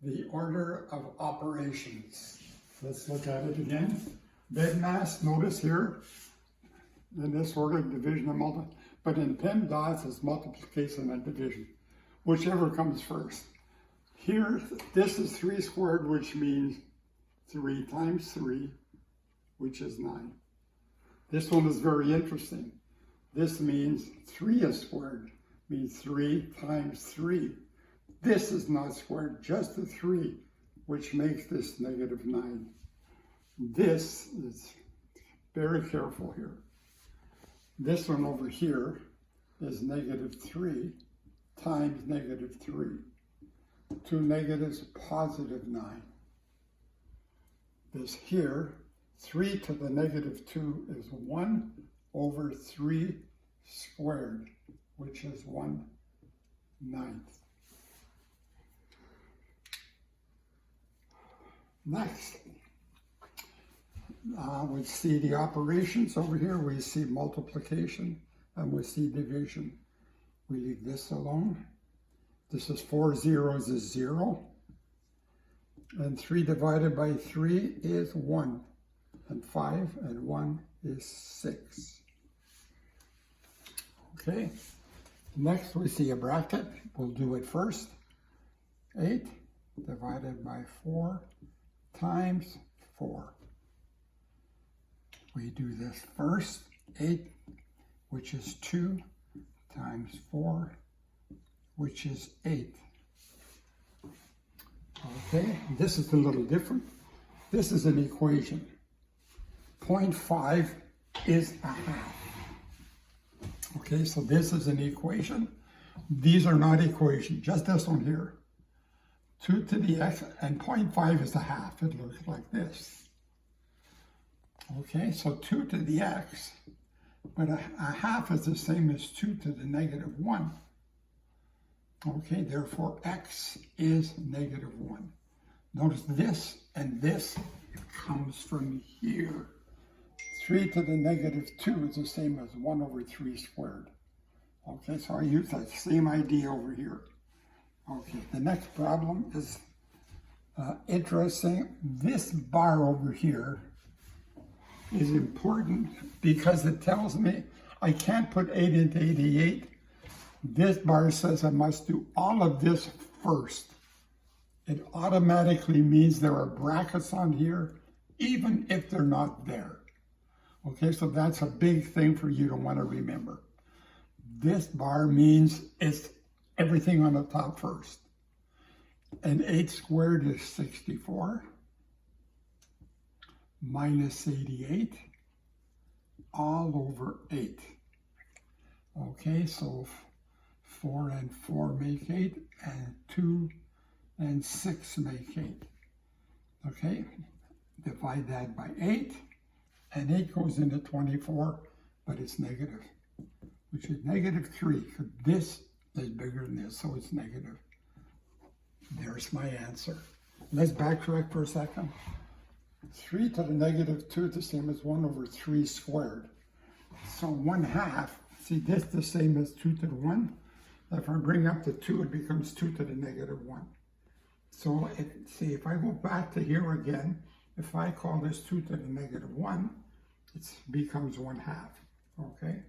the order of operations. Let's look at it again. Bedmas, notice here, in this order, division and multiplication, but in PEMDAS it's multiplication and division, whichever comes first. Here, this is 3 squared, which means 3 times 3, which is 9. This one is very interesting. This means 3 is squared, means 3 times 3. This is not squared, just the 3, which makes this negative 9. This is very careful here. This one over here is negative 3 times negative 3. 2 negatives, positive 9. This here, 3 to the negative 2 is 1 over 3 squared, which is 1/9. Next, we see the operations over here. We see multiplication and we see division. We leave this alone. This is 4 zeros is 0. And 3 divided by 3 is 1. And 5 and 1 is 6. Okay. Next we see a bracket. We'll do it first. 8 divided by 4 times 4. We do this first. 8, which is 2, times 4, which is 8. Okay, this is a little different. This is an equation. 0.5 is a half. Okay, so this is an equation. These are not equations, just this one here. 2 to the x, and 0.5 is a half. It looks like this. Okay, so 2 to the x, but a half is the same as 2 to the negative 1. Okay, therefore x is negative 1. Notice this and this comes from here. 3 to the negative 2 is the same as 1 over 3 squared. Okay, so I use that same idea over here. Okay, the next problem is interesting. This bar over here is important because it tells me I can't put 8 into 88. This bar says I must do all of this first. It automatically means there are brackets on here, even if they're not there. Okay, so that's a big thing for you to want to remember. This bar means it's everything on the top first. And 8 squared is 64. Minus 88. All over 8. Okay, so 4 and 4 make 8, and 2 and 6 make 8. Okay, divide that by 8, and 8 goes into 24, but it's negative, which is negative 3, because this is bigger than this, so it's negative. There's my answer. Let's backtrack for a second. 3 to the negative 2 is the same as 1 over 3 squared. So 1/2, see this the same as 2 to the 1? If I bring up the 2, it becomes 2 to the negative 1. So see, if I go back to here again, if I call this 2 to the negative 1, it becomes 1/2, okay?